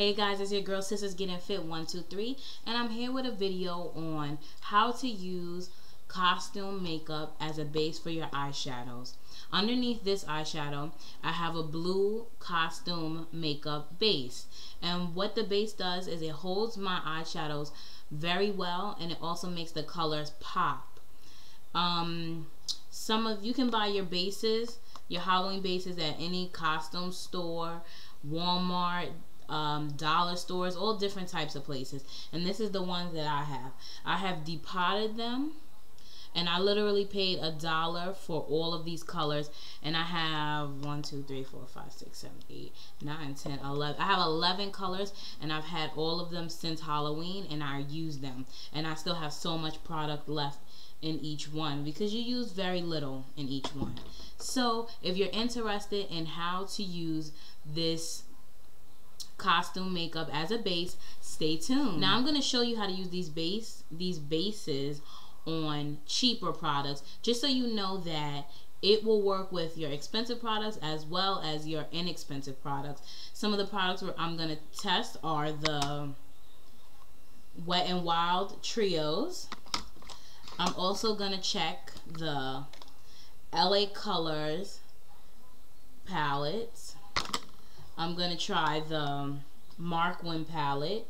Hey guys, it's your girl Sisters Getting Fit 123, and I'm here with a video on how to use costume makeup as a base for your eyeshadows. Underneath this eyeshadow, I have a blue costume makeup base, and what the base does is it holds my eyeshadows very well, and it also makes the colors pop. You can buy your bases, your Halloween bases, at any costume store, Walmart, dollar stores, all different types of places. And this is the ones that I have. I have depotted them, and I literally paid $1 for all of these colors. And I have 1, 2, 3, 4, 5, 6, 7, 8, 9, 10, 11. I have 11 colors, and I've had all of them since Halloween, and I use them. And I still have so much product left in each one because you use very little in each one. So if you're interested in how to use this costume makeup as a base, stay tuned. Now I'm going to show you how to use these bases on cheaper products, just so you know that it will work with your expensive products as well as your inexpensive products. Some of the products where I'm going to test are the Wet n Wild Trios. I'm also going to check the LA Colors palettes. I'm going to try the Markwin palette,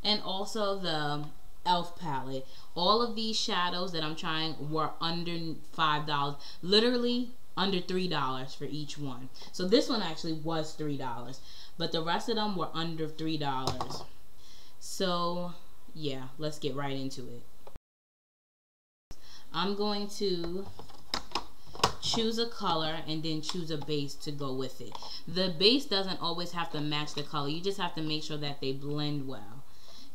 and also the e.l.f. palette. All of these shadows that I'm trying were under $5, literally under $3 for each one. So this one actually was $3, but the rest of them were under $3. So yeah, let's get right into it. I'm going to choose a color and then choose a base to go with it. The base doesn't always have to match the color. You just have to make sure that they blend well.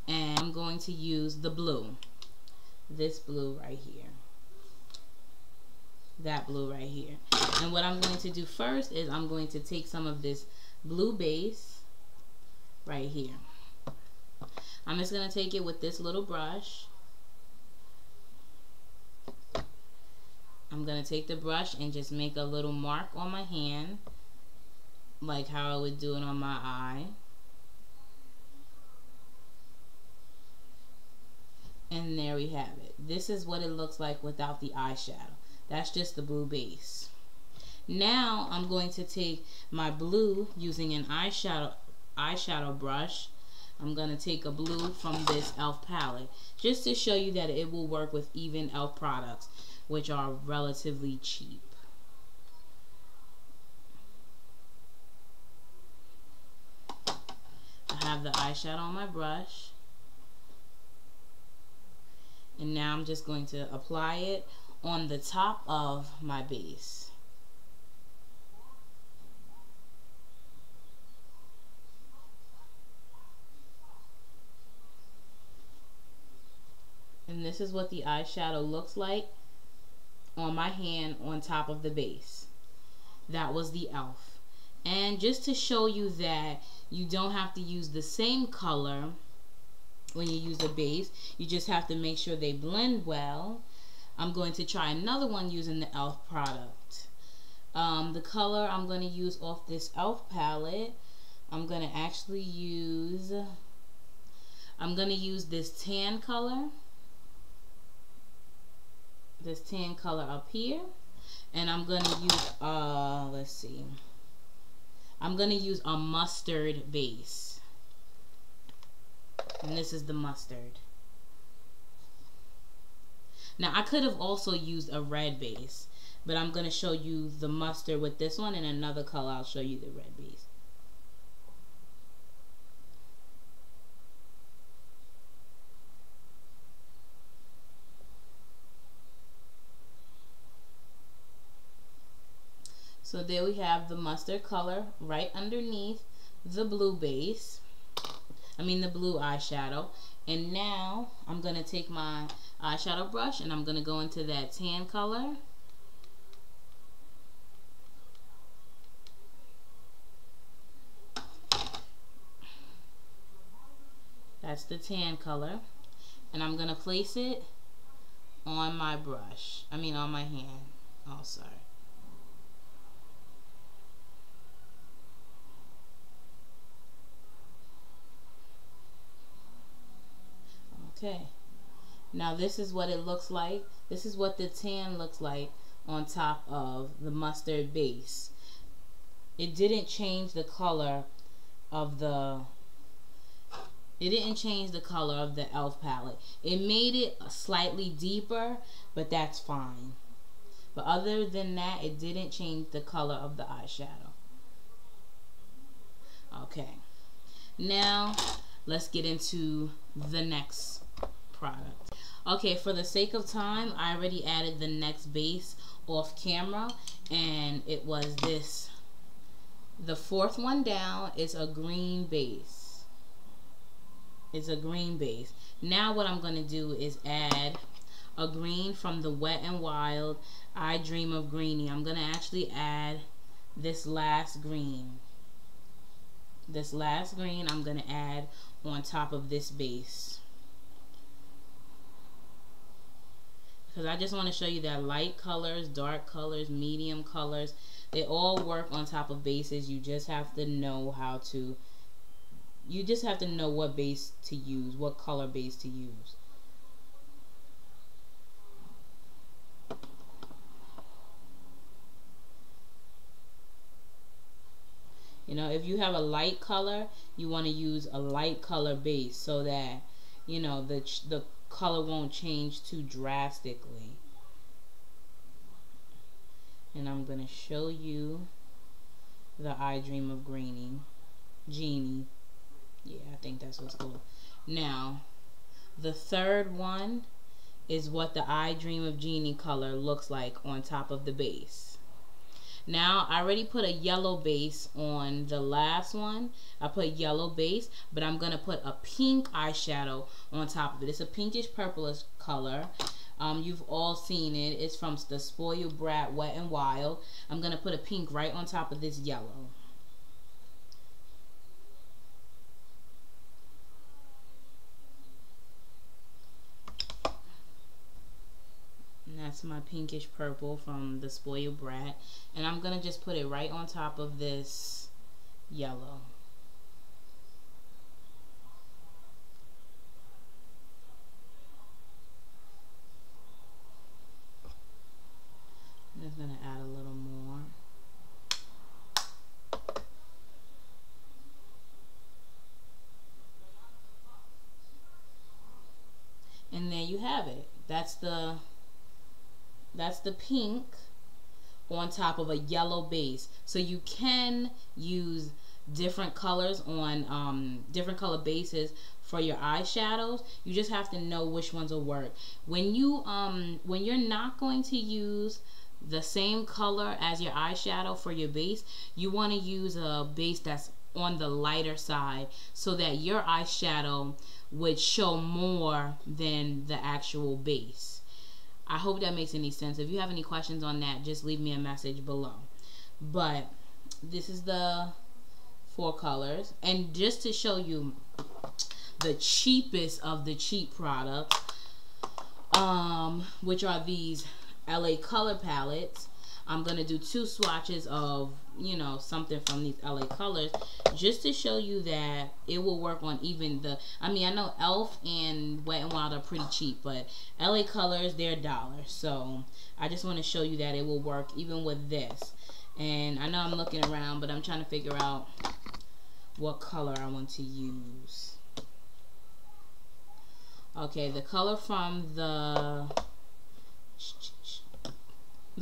And I'm going to use the blue. This blue right here. That blue right here. And what I'm going to do first is I'm going to take some of this blue base right here. I'm just going to take it with this little brush. I'm going to take the brush and just make a little mark on my hand, like how I would do it on my eye. And there we have it. This is what it looks like without the eyeshadow. That's just the blue base. Now I'm going to take my blue using an eyeshadow brush. I'm going to take a blue from this e.l.f. palette just to show you that it will work with even e.l.f. products, which are relatively cheap. I have the eyeshadow on my brush, and now I'm just going to apply it on the top of my base. And this is what the eyeshadow looks like on my hand on top of the base. That was the e.l.f. And just to show you that you don't have to use the same color when you use a base, you just have to make sure they blend well. I'm going to try another one using the e.l.f. product. The color I'm going to use off this e.l.f. palette, I'm going to actually use this tan color. This tan color up here, and I'm going to use I'm going to use a mustard base, and this is the mustard. Now I could have also used a red base, but I'm going to show you the mustard with this one, and another color I'll show you the red base. So there we have the mustard color right underneath the blue base. The blue eyeshadow. And now I'm going to take my eyeshadow brush and I'm going to go into that tan color. That's the tan color. And I'm going to place it on my brush. On my hand. Oh, sorry. Okay. Now this is what it looks like. This is what the tan looks like on top of the mustard base. It didn't change the color of the e.l.f. palette. It made it slightly deeper, but that's fine. But other than that, it didn't change the color of the eyeshadow. Okay. Now, let's get into the next product. Okay, for the sake of time, I already added the next base off camera, and it was this. The fourth one down is a green base. It's a green base. Now what I'm going to do is add a green from the Wet n Wild I Dream of Greenie. I'm going to actually add this last green. This last green I'm going to add on top of this base. Because I just want to show you that light colors, dark colors, medium colors, they all work on top of bases. You just have to know how to, you just have to know what base to use, what color base to use. You know, if you have a light color, you want to use a light color base so that, you know, the color won't change too drastically. And I'm going to show you the I Dream of Greenie. Genie. Yeah, I think that's what's called. Now, the third one is what the I Dream of Genie color looks like on top of the base. Now, I already put a yellow base on the last one. I put yellow base, but I'm going to put a pink eyeshadow on top of it. It's a pinkish purplish color. You've all seen it. It's from the Spoiled Brat Wet n Wild. I'm going to put a pink right on top of this yellow. And that's my pinkish purple from the Spoiled Brat. And I'm going to just put it right on top of this yellow. I'm just going to add a little more. And there you have it. That's the pink on top of a yellow base. So you can use different colors on different color bases for your eyeshadows. You just have to know which ones will work. When you're not going to use the same color as your eyeshadow for your base, you want to use a base that's on the lighter side so that your eyeshadow would show more than the actual base. I hope that makes any sense. If you have any questions on that, just leave me a message below. But this is the 4 colors. And just to show you the cheapest of the cheap products, which are these LA color palettes, I'm going to do 2 swatches of, you know, something from these LA colors just to show you that it will work on even the, I mean, I know e.l.f. and Wet n Wild are pretty cheap, but LA colors, they're $1. So I just want to show you that it will work even with this. And I know I'm looking around, but I'm trying to figure out what color I want to use. Okay, the color from the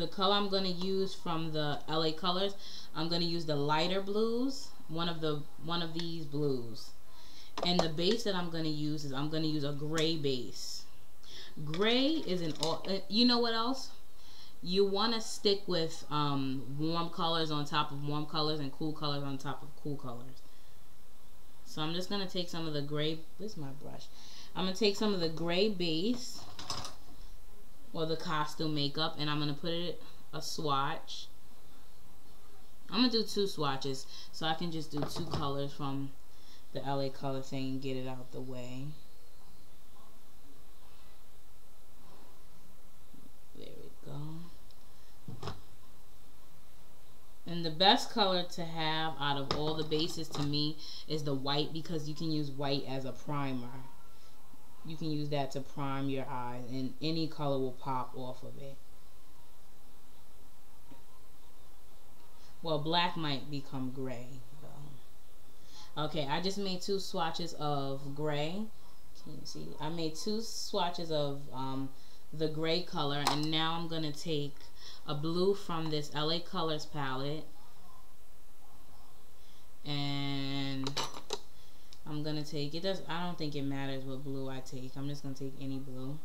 color I'm going to use from the LA colors, I'm going to use the lighter blues, one of these blues. And the base that I'm going to use is, I'm going to use a gray base. Gray is an, you know what else? You want to stick with warm colors on top of warm colors and cool colors on top of cool colors. So I'm just going to take some of the gray, where's my brush? I'm going to take some of the gray base, or the costume makeup, and I'm going to put it a swatch. I'm going to do 2 swatches so I can just do 2 colors from the LA color thing and get it out the way. There we go. And the best color to have out of all the bases to me is the white, because you can use white as a primer. you can use that to prime your eyes, and any color will pop off of it. Well, black might become gray though. Okay, I just made 2 swatches of gray. Can you see? I made 2 swatches of the gray color, and now I'm gonna take a blue from this LA Colors palette, and I'm gonna take it. I don't think it matters what blue I take. I'm just gonna take any blue.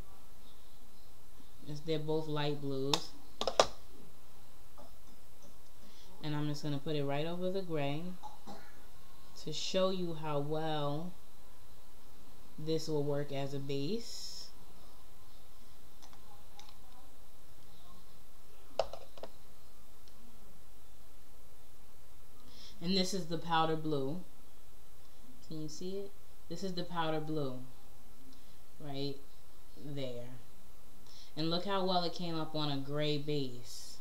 They're both light blues, and I'm just gonna put it right over the gray to show you how well this will work as a base. And this is the powder blue. Can you see it? This is the powder blue right there. And look how well it came up on a gray base.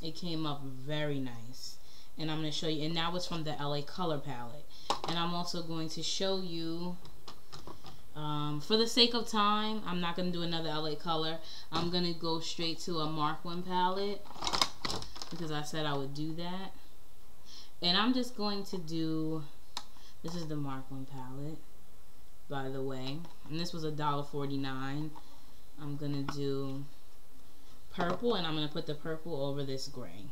It came up very nice. And I'm going to show you, and that was from the LA Color palette. And I'm also going to show you, for the sake of time, I'm not going to do another LA Color. I'm going to go straight to a Mark 1 palette because I said I would do that. And I'm just going to do, this is the Mark 1 palette, by the way. And this was $1.49. I'm going to do purple, and I'm going to put the purple over this gray.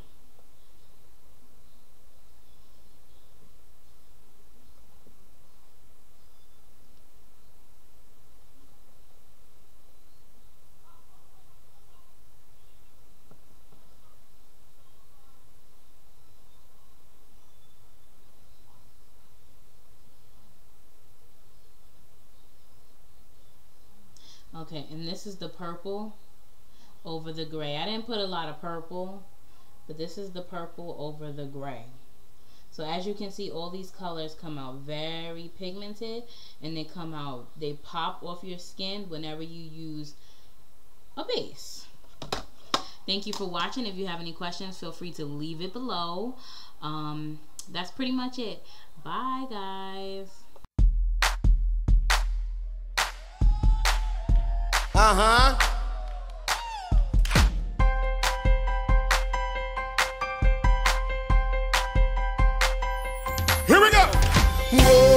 Okay, and this is the purple over the gray. I didn't put a lot of purple, but this is the purple over the gray. So as you can see, all these colors come out very pigmented, and they pop off your skin whenever you use a base. Thank you for watching. If you have any questions, feel free to leave it below. That's pretty much it. Bye, guys. Here we go. Whoa.